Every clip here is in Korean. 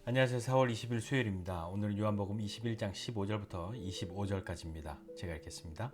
안녕하세요. 4월 20일 수요일입니다. 오늘은 요한복음 21장 15절부터 25절까지입니다. 제가 읽겠습니다.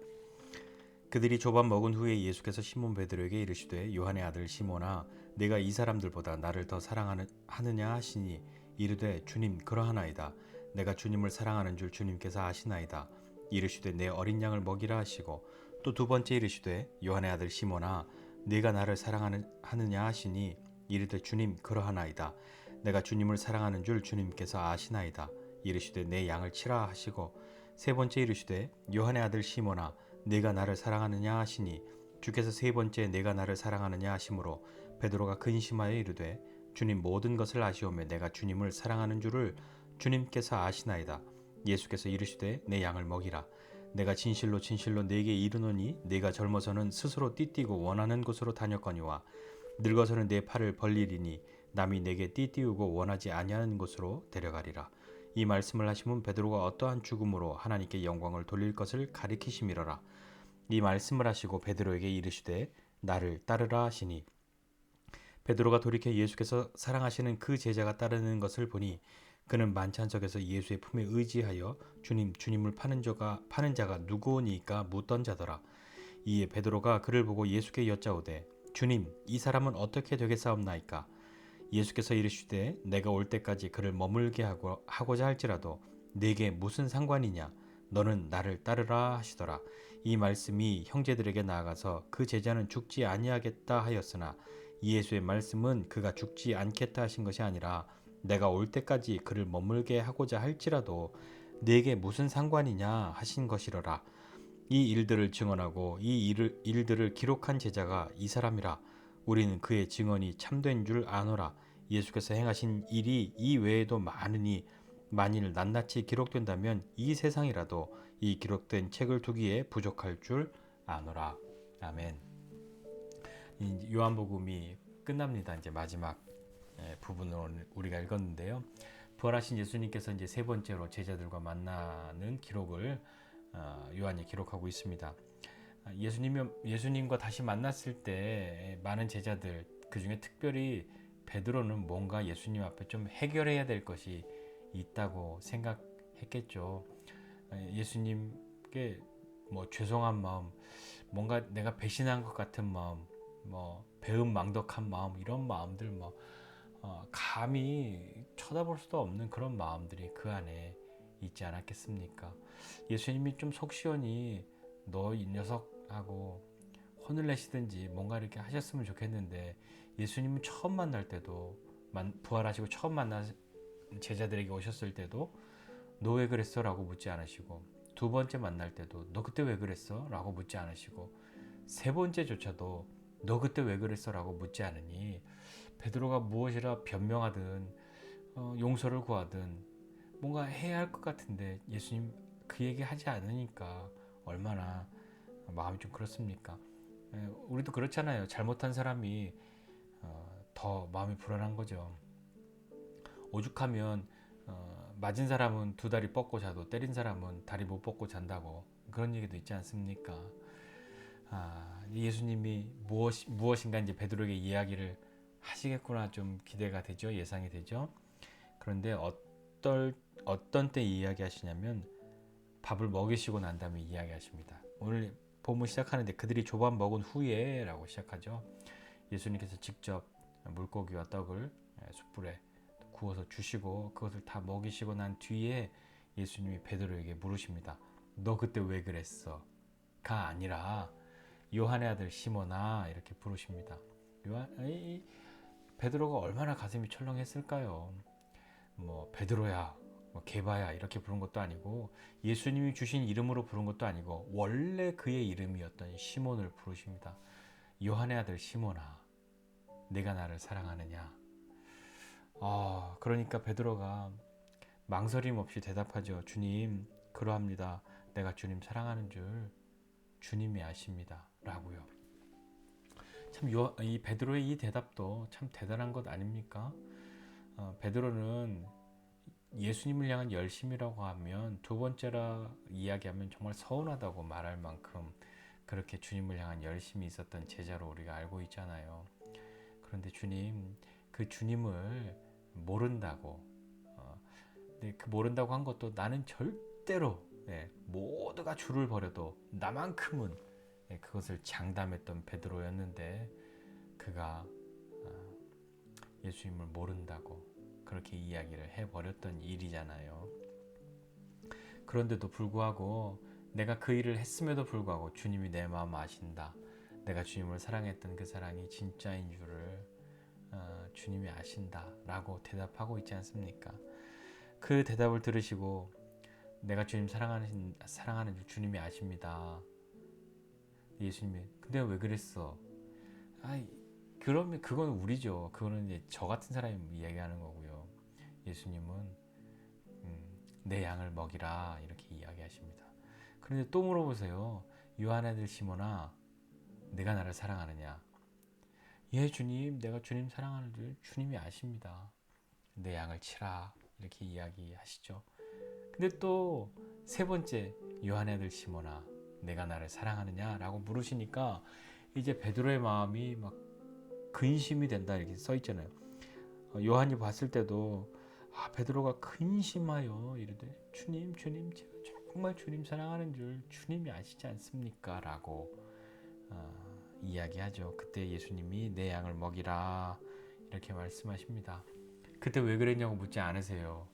그들이 조반 먹은 후에 예수께서 시몬 베드로에게 이르시되 요한의 아들 시몬아 내가 이 사람들보다 나를 더 사랑하느냐 하시니 이르되 주님 그러하나이다. 내가 주님을 사랑하는 줄 주님께서 아시나이다. 이르시되 내 어린 양을 먹이라 하시고 또 두 번째 이르시되 요한의 아들 시몬아 네가 나를 사랑하느냐 하시니 이르되 주님 그러하나이다. 내가 주님을 사랑하는 줄 주님께서 아시나이다. 이르시되 내 양을 치라 하시고 세 번째 이르시되 요한의 아들 시몬아 네가 나를 사랑하느냐 하시니 주께서 세 번째 내가 나를 사랑하느냐 하심으로 베드로가 근심하여 이르되 주님 모든 것을 아시오매 내가 주님을 사랑하는 줄을 주님께서 아시나이다. 예수께서 이르시되 내 양을 먹이라. 내가 진실로 진실로 네게 이르노니 네가 젊어서는 스스로 띠띠고 원하는 곳으로 다녔거니와 늙어서는 내 팔을 벌리리니 남이 내게 띠띠우고 원하지 아니하는 곳으로 데려가리라. 이 말씀을 하시면 베드로가 어떠한 죽음으로 하나님께 영광을 돌릴 것을 가리키심이로라. 이 말씀을 하시고 베드로에게 이르시되 나를 따르라 하시니 베드로가 돌이켜 예수께서 사랑하시는 그 제자가 따르는 것을 보니 그는 만찬석에서 예수의 품에 의지하여 주님을 파는 자가 누구오니까 묻던 자더라. 이에 베드로가 그를 보고 예수께 여짜오되 주님 이 사람은 어떻게 되겠사옵나이까. 예수께서 이르시되 내가 올 때까지 그를 머물게 하고자 할지라도 네게 무슨 상관이냐. 너는 나를 따르라 하시더라. 이 말씀이 형제들에게 나아가서 그 제자는 죽지 아니하겠다 하였으나 예수의 말씀은 그가 죽지 않겠다 하신 것이 아니라 내가 올 때까지 그를 머물게 하고자 할지라도 네게 무슨 상관이냐 하신 것이로라. 이 일들을 증언하고 일들을 기록한 제자가 이 사람이라. 우리는 그의 증언이 참된 줄 아노라. 예수께서 행하신 일이 이 외에도 많으니 만일 낱낱이 기록된다면 이 세상이라도 이 기록된 책을 두기에 부족할 줄 아노라. 아멘. 요한복음이 끝납니다. 이제 마지막 부분을 우리가 읽었는데요. 부활하신 예수님께서 이제 세 번째로 제자들과 만나는 기록을 요한이 기록하고 있습니다. 예수님과 다시 만났을 때 많은 제자들, 그 중에 특별히 베드로는 뭔가 예수님 앞에 좀 해결해야 될 것이 있다고 생각했겠죠. 예수님께 뭐 죄송한 마음, 뭔가 내가 배신한 것 같은 마음, 뭐 배은망덕한 마음, 이런 마음들 감히 쳐다볼 수도 없는 그런 마음들이 그 안에 있지 않았겠습니까? 예수님이 좀 속시원히 너 이 녀석하고 혼을 내시든지 뭔가 이렇게 하셨으면 좋겠는데 예수님은 처음 만날 때도 부활하시고 처음 만난 제자들에게 오셨을 때도 너 왜 그랬어? 라고 묻지 않으시고 두 번째 만날 때도 너 그때 왜 그랬어? 라고 묻지 않으시고 세 번째조차도 너 그때 왜 그랬어? 라고 묻지 않으니 베드로가 무엇이라 변명하든 용서를 구하든 뭔가 해야 할 것 같은데 예수님 그 얘기 하지 않으니까 얼마나 마음이 좀 그렇습니까? 우리도 그렇잖아요. 잘못한 사람이 더 마음이 불안한 거죠. 오죽하면 맞은 사람은 두 다리 뻗고 자도 때린 사람은 다리 못 뻗고 잔다고 그런 얘기도 있지 않습니까? 예수님이 무엇인가 이제 베드로에게 이야기를 하시겠구나 좀 기대가 되죠. 예상이 되죠. 그런데 어떤 때 이야기하시냐면 밥을 먹이시고 난 다음에 이야기하십니다. 오늘 본문 시작하는데 그들이 조반 먹은 후에 라고 시작하죠. 예수님께서 직접 물고기와 떡을 숯불에 구워서 주시고 그것을 다 먹이시고 난 뒤에 예수님이 베드로에게 물으십니다. 너 그때 왜 그랬어? 가 아니라 요한의 아들 시몬아 이렇게 부르십니다. 베드로가 얼마나 가슴이 철렁했을까요? 뭐 베드로야, 뭐 게바야 이렇게 부른 것도 아니고 예수님이 주신 이름으로 부른 것도 아니고 원래 그의 이름이었던 시몬을 부르십니다. 요한의 아들 시몬아, 내가 나를 사랑하느냐? 그러니까 베드로가 망설임 없이 대답하죠. 주님, 그러합니다. 내가 주님 사랑하는 줄 주님이 아십니다. 라고요. 참 이 베드로의 이 대답도 참 대단한 것 아닙니까? 베드로는 예수님을 향한 열심이라고 하면 두 번째라 이야기하면 정말 서운하다고 말할 만큼 그렇게 주님을 향한 열심이 있었던 제자로 우리가 알고 있잖아요. 그런데 주님, 그 주님을 모른다고 네, 그 모른다고 한 것도 나는 절대로 모두가 줄을 버려도 나만큼은 그것을 장담했던 베드로였는데 그가 예수님을 모른다고 그렇게 이야기를 해버렸던 일이잖아요. 그런데도 불구하고 내가 그 일을 했음에도 불구하고 주님이 내 마음 아신다. 내가 주님을 사랑했던 그 사랑이 진짜인 줄을 주님이 아신다 라고 대답하고 있지 않습니까? 그 대답을 들으시고 내가 주님 사랑하는 줄 주님이 아십니다. 예수님이 근데 왜 그랬어? 그러면 그건 우리죠. 그거는 이제 저 같은 사람이 이야기하는 거고요. 예수님은 내 양을 먹이라 이렇게 이야기하십니다. 그런데 또 물어보세요. 요한의 아들 시몬아, 내가 나를 사랑하느냐? 예, 주님, 내가 주님 사랑하는 줄 주님이 아십니다. 내 양을 치라 이렇게 이야기하시죠. 근데 또 세 번째, 요한의 아들 시몬아, 내가 나를 사랑하느냐라고 물으시니까 이제 베드로의 마음이 막 근심이 된다 이렇게 써 있잖아요. 요한이 봤을 때도 베드로가 근심하여 이르되 주님 제가 정말 주님 사랑하는 줄 주님이 아시지 않습니까? 라고 이야기하죠. 그때 예수님이 내 양을 먹이라 이렇게 말씀하십니다. 그때 왜 그랬냐고 묻지 않으세요.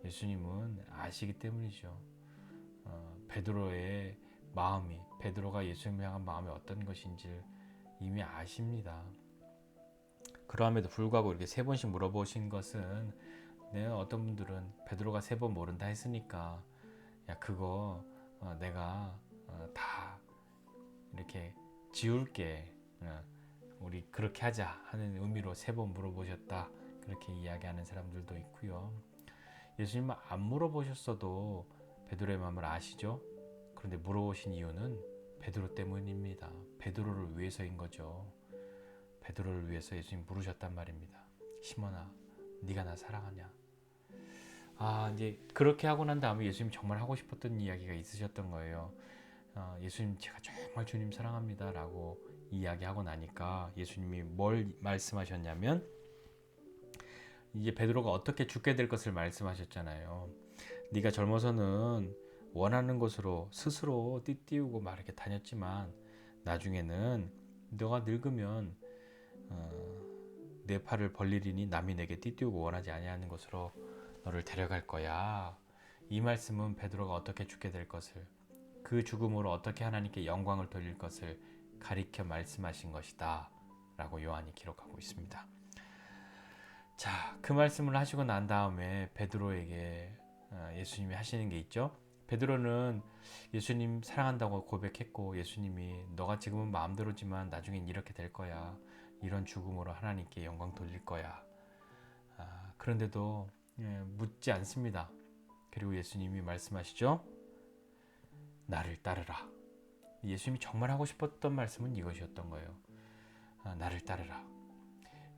예수님은 아시기 때문이죠. 베드로의 마음이 베드로가 예수님을 향한 마음이 어떤 것인지 이미 아십니다. 그럼에도 불구하고 이렇게 세 번씩 물어보신 것은 어떤 분들은 베드로가 세 번 모른다 했으니까 야 그거 내가 다 이렇게 지울게 우리 그렇게 하자 하는 의미로 세 번 물어보셨다 그렇게 이야기하는 사람들도 있고요. 예수님은 안 물어보셨어도 베드로의 마음을 아시죠. 그런데 물어보신 이유는 베드로 때문입니다. 베드로를 위해서인 거죠. 베드로를 위해서 예수님 물으셨단 말입니다. 시몬아, 네가 나 사랑하냐? 이제 그렇게 하고 난 다음에 예수님 정말 하고 싶었던 이야기가 있으셨던 거예요. 예수님 제가 정말 주님 사랑합니다 라고 이야기하고 나니까 예수님이 뭘 말씀하셨냐면 이제 베드로가 어떻게 죽게 될 것을 말씀하셨잖아요. 네가 젊어서는 원하는 곳으로 스스로 띠띠우고 막 이렇게 다녔지만 나중에는 너가 늙으면 내 팔을 벌리리니 남이 내게 띠띠우고 원하지 아니하는 곳으로 너를 데려갈 거야. 이 말씀은 베드로가 어떻게 죽게 될 것을 그 죽음으로 어떻게 하나님께 영광을 돌릴 것을 가리켜 말씀하신 것이다 라고 요한이 기록하고 있습니다. 자, 그 말씀을 하시고 난 다음에 베드로에게 예수님이 하시는 게 있죠. 베드로는 예수님 사랑한다고 고백했고 예수님이 너가 지금은 마음대로지만 나중엔 이렇게 될 거야. 이런 죽음으로 하나님께 영광 돌릴 거야. 그런데도 묻지 않습니다. 그리고 예수님이 말씀하시죠. 나를 따르라. 예수님이 정말 하고 싶었던 말씀은 이것이었던 거예요. 나를 따르라.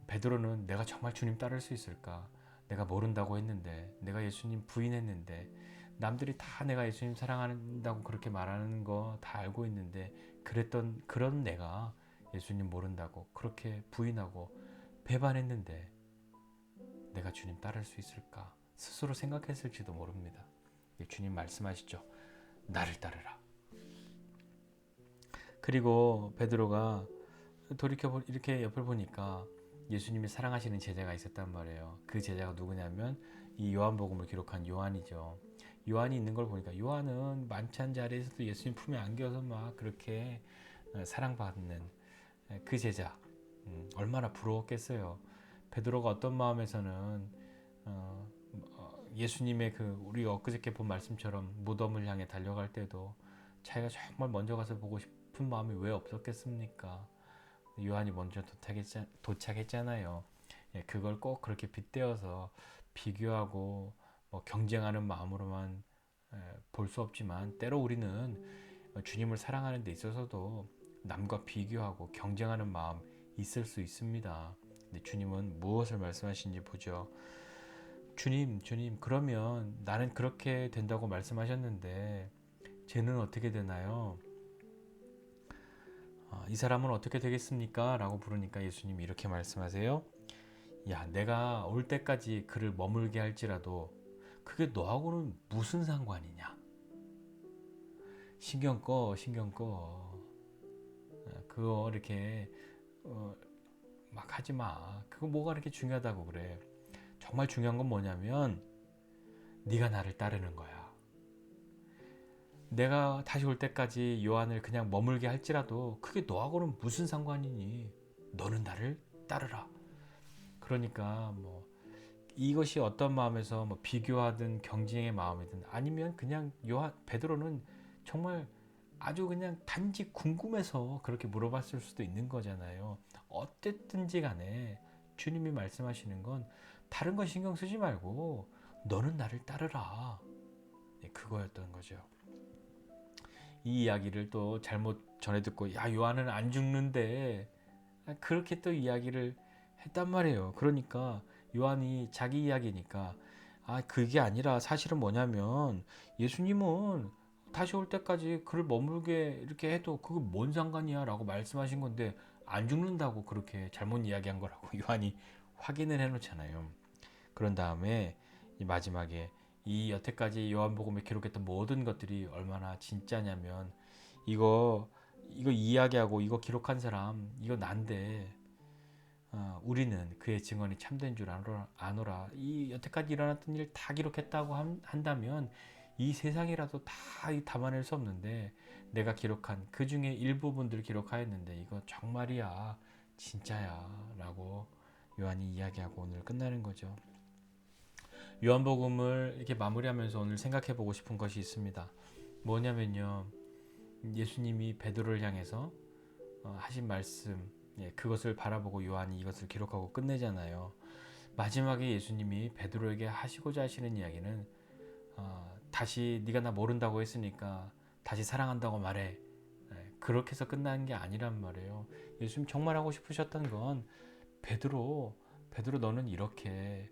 베드로는 내가 정말 주님 따를 수 있을까? 내가 모른다고 했는데 내가 예수님 부인했는데 남들이 다 내가 예수님 사랑한다고 그렇게 말하는 거 다 알고 있는데 그런 내가 예수님 모른다고 그렇게 부인하고 배반했는데 내가 주님 따를 수 있을까? 스스로 생각했을지도 모릅니다. 주님 말씀하시죠. 나를 따르라. 그리고 베드로가 돌이켜 이렇게 옆을 보니까 예수님이 사랑하시는 제자가 있었단 말이에요. 그 제자가 누구냐면 이 요한복음을 기록한 요한이죠. 요한이 있는 걸 보니까 요한은 만찬 자리에서도 예수님 품에 안겨서 막 그렇게 사랑받는 그 제자 얼마나 부러웠겠어요. 베드로가 어떤 마음에서는 예수님의 그 우리가 엊그저께 본 말씀처럼 무덤을 향해 달려갈 때도 자기가 정말 먼저 가서 보고 싶은 마음이 왜 없었겠습니까? 요한이 먼저 도착했잖아요. 그걸 꼭 그렇게 빗대어서 비교하고 경쟁하는 마음으로만 볼 수 없지만 때로 우리는 주님을 사랑하는 데 있어서도 남과 비교하고 경쟁하는 마음 있을 수 있습니다. 근데 주님은 무엇을 말씀하시는지 보죠. 주님, 그러면 나는 그렇게 된다고 말씀하셨는데 쟤는 어떻게 되나요? 이 사람은 어떻게 되겠습니까? 라고 부르니까 예수님이 이렇게 말씀하세요. 야, 내가 올 때까지 그를 머물게 할지라도 그게 너하고는 무슨 상관이냐? 신경 꺼. 그거 이렇게 막 하지 마. 그거 뭐가 이렇게 중요하다고 그래. 정말 중요한 건 뭐냐면 네가 나를 따르는 거야. 내가 다시 올 때까지 요한을 그냥 머물게 할지라도 그게 너하고는 무슨 상관이니? 너는 나를 따르라. 그러니까 뭐 이것이 어떤 마음에서 뭐 비교하든 경쟁의 마음이든 아니면 그냥 요한 베드로는 정말 아주 그냥 단지 궁금해서 그렇게 물어봤을 수도 있는 거잖아요. 어쨌든지 간에 주님이 말씀하시는 건 다른 건 신경 쓰지 말고 너는 나를 따르라. 그거였던 거죠. 이 이야기를 또 잘못 전해 듣고 야 요한은 안 죽는데 그렇게 또 이야기를 했단 말이에요. 그러니까 요한이 자기 이야기니까 그게 아니라 사실은 뭐냐면 예수님은 다시 올 때까지 그를 머물게 이렇게 해도 그거 뭔 상관이야 라고 말씀하신 건데 안 죽는다고 그렇게 잘못 이야기한 거라고 요한이 확인을 해놓잖아요. 그런 다음에 이 마지막에 이 여태까지 요한복음에 기록했던 모든 것들이 얼마나 진짜냐면 이거 이야기하고 이거 기록한 사람 이거 난데 우리는 그의 증언이 참된 줄 아노라. 이 여태까지 일어났던 일 다 기록했다고 한다면 이 세상이라도 다 담아낼 수 없는데 내가 기록한 그 중에 일부분들 기록하였는데 이거 정말이야 진짜야 라고 요한이 이야기하고 오늘 끝나는 거죠. 요한복음을 이렇게 마무리하면서 오늘 생각해 보고 싶은 것이 있습니다. 뭐냐면요, 예수님이 베드로를 향해서 하신 말씀, 그것을 바라보고 요한이 이것을 기록하고 끝내잖아요. 마지막에 예수님이 베드로에게 하시고자 하시는 이야기는 다시 네가 나 모른다고 했으니까 다시 사랑한다고 말해. 그렇게 해서 끝나는 게 아니란 말이에요. 예수님 정말 하고 싶으셨던 건 베드로 너는 이렇게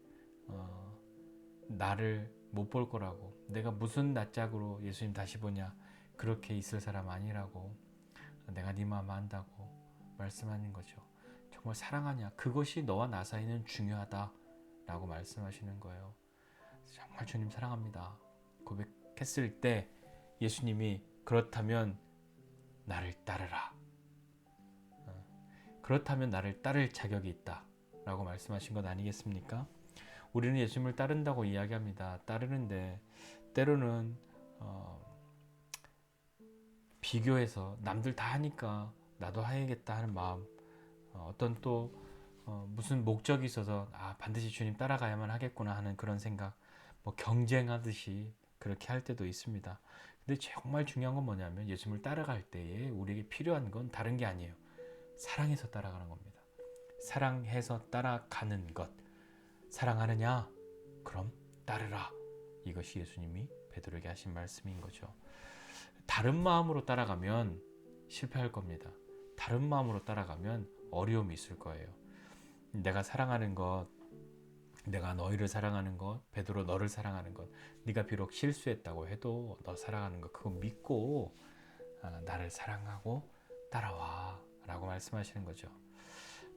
나를 못 볼 거라고, 내가 무슨 낯짝으로 예수님 다시 보냐, 그렇게 있을 사람 아니라고, 내가 네 마음 안다고 말씀하는 거죠. 정말 사랑하냐, 그것이 너와 나 사이는 중요하다 라고 말씀하시는 거예요. 정말 주님 사랑합니다 고백했을 때 예수님이 그렇다면 나를 따르라, 그렇다면 나를 따를 자격이 있다 라고 말씀하신 것 아니겠습니까? 우리는 예수님을 따른다고 이야기합니다. 따르는데 때로는 비교해서 남들 다 하니까 나도 해야겠다 하는 마음, 어떤 또 무슨 목적이 있어서 반드시 주님 따라가야만 하겠구나 하는 그런 생각, 뭐 경쟁하듯이 그렇게 할 때도 있습니다. 근데 정말 중요한 건 뭐냐면 예수님을 따라갈 때에 우리에게 필요한 건 다른 게 아니에요. 사랑해서 따라가는 겁니다. 사랑해서 따라가는 것. 사랑하느냐? 그럼 따르라. 이것이 예수님이 베드로에게 하신 말씀인 거죠. 다른 마음으로 따라가면 실패할 겁니다. 다른 마음으로 따라가면 어려움이 있을 거예요. 내가 사랑하는 것, 내가 너희를 사랑하는 것, 베드로 너를 사랑하는 것, 네가 비록 실수했다고 해도 너 사랑하는 것, 그거 믿고 나를 사랑하고 따라와 라고 말씀하시는 거죠.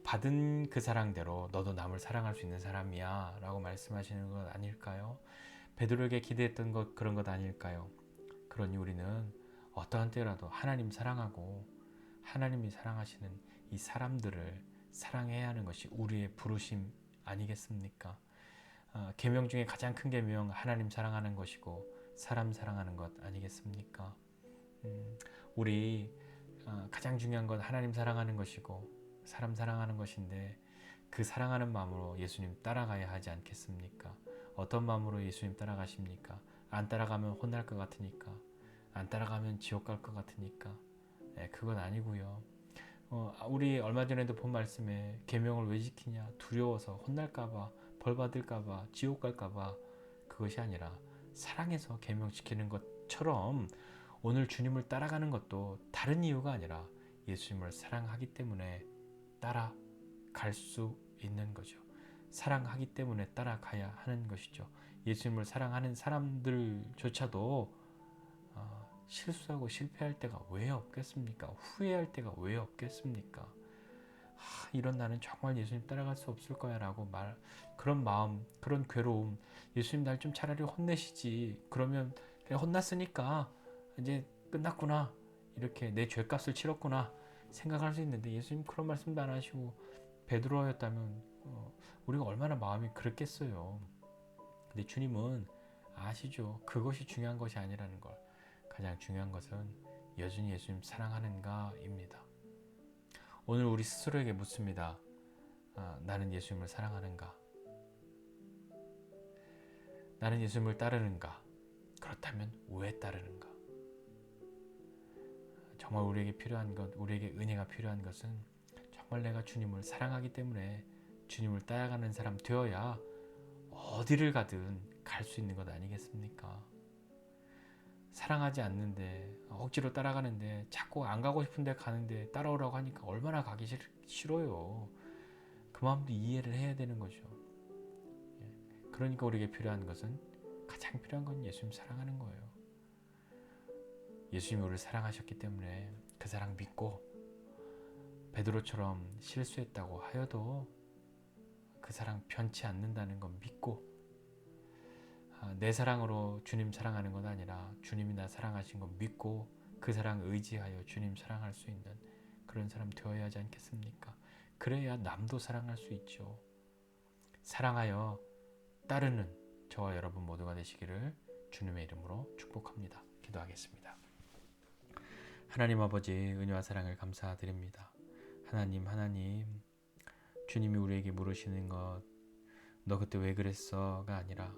받은 그 사랑대로 너도 남을 사랑할 수 있는 사람이야 라고 말씀하시는 것 아닐까요? 베드로에게 기대했던 것, 그런 것 아닐까요? 그러니 우리는 어떠한 때라도 하나님 사랑하고 하나님이 사랑하시는 이 사람들을 사랑해야 하는 것이 우리의 부르심 아니겠습니까? 계명 중에 가장 큰 계명 하나님 사랑하는 것이고 사람 사랑하는 것 아니겠습니까? 우리 가장 중요한 건 하나님 사랑하는 것이고 사람 사랑하는 것인데 그 사랑하는 마음으로 예수님 따라가야 하지 않겠습니까? 어떤 마음으로 예수님 따라가십니까? 안 따라가면 혼날 것 같으니까, 안 따라가면 지옥 갈 것 같으니까. 그건 아니고요. 우리 얼마 전에도 본 말씀에 계명을 왜 지키냐? 두려워서 혼날까봐, 벌 받을까봐, 지옥 갈까봐. 그것이 아니라 사랑해서 계명 지키는 것처럼 오늘 주님을 따라가는 것도 다른 이유가 아니라 예수님을 사랑하기 때문에 따라갈 수 있는 거죠. 사랑하기 때문에 따라가야 하는 것이죠. 예수님을 사랑하는 사람들조차도 실수하고 실패할 때가 왜 없겠습니까? 후회할 때가 왜 없겠습니까? 이런 나는 정말 예수님 따라갈 수 없을 거야 라고 그런 마음, 그런 괴로움, 예수님 날 좀 차라리 혼내시지, 그러면 그냥 혼났으니까 이제 끝났구나, 이렇게 내 죄값을 치렀구나 생각할 수 있는데, 예수님 그런 말씀도 안 하시고 베드로였다면 우리가 얼마나 마음이 그랬겠어요. 근데 주님은 아시죠. 그것이 중요한 것이 아니라는 걸. 가장 중요한 것은 여전히 예수님 사랑하는가입니다. 오늘 우리 스스로에게 묻습니다. 나는 예수님을 사랑하는가? 나는 예수님을 따르는가? 그렇다면 왜 따르는가? 정말 우리에게 필요한 것, 우리에게 은혜가 필요한 것은 정말 내가 주님을 사랑하기 때문에 주님을 따라가는 사람 되어야 어디를 가든 갈 수 있는 것 아니겠습니까? 사랑하지 않는데, 억지로 따라가는데, 자꾸 안 가고 싶은데 가는데 따라오라고 하니까 얼마나 가기 싫어요. 그 마음도 이해를 해야 되는 거죠. 그러니까 우리에게 필요한 것은, 가장 필요한 건 예수님 사랑하는 거예요. 예수님이 우리를 사랑하셨기 때문에 그 사랑 믿고, 베드로처럼 실수했다고 하여도 그 사랑 변치 않는다는 건 믿고, 내 사랑으로 주님 사랑하는 것 아니라 주님이 나 사랑하신 건 믿고 그 사랑 의지하여 주님 사랑할 수 있는 그런 사람 되어야 하지 않겠습니까? 그래야 남도 사랑할 수 있죠. 사랑하여 따르는 저와 여러분 모두가 되시기를 주님의 이름으로 축복합니다. 기도하겠습니다. 하나님 아버지, 은혜와 사랑을 감사드립니다. 하나님, 주님이 우리에게 물으시는 것, 너 그때 왜 그랬어가 아니라,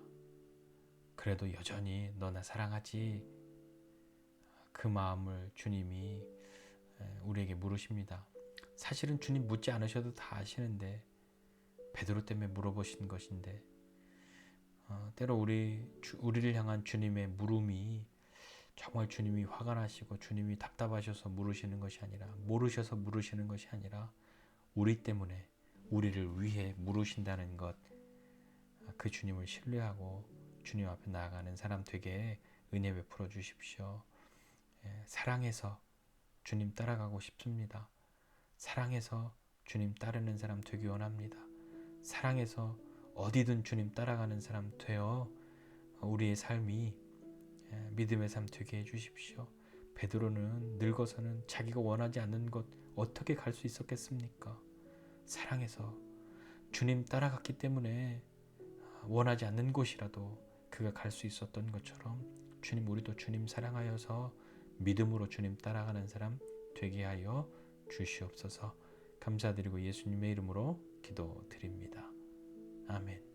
그래도 여전히 너 나 사랑하지? 그 마음을 주님이 우리에게 물으십니다. 사실은 주님 묻지 않으셔도 다 아시는데, 베드로 때문에 물어보신 것인데, 때로 우리를 향한 주님의 물음이 정말 주님이 화가 나시고 주님이 답답하셔서 물으시는 것이 아니라, 모르셔서 물으시는 것이 아니라 우리 때문에, 우리를 위해 물으신다는 것, 그 주님을 신뢰하고 주님 앞에 나아가는 사람 되게 은혜 베풀어 주십시오. 사랑해서 주님 따라가고 싶습니다. 사랑해서 주님 따르는 사람 되기 원합니다. 사랑해서 어디든 주님 따라가는 사람 되어 우리의 삶이 믿음의 삶 되게 해주십시오. 베드로는 늙어서는 자기가 원하지 않는 것 어떻게 갈 수 있었겠습니까? 사랑해서 주님 따라갔기 때문에 원하지 않는 곳이라도 그가 갈 수 있었던 것처럼, 주님, 우리도 주님 사랑하여서 믿음으로 주님 따라가는 사람 되게 하여 주시옵소서. 감사드리고 예수님의 이름으로 기도드립니다. 아멘.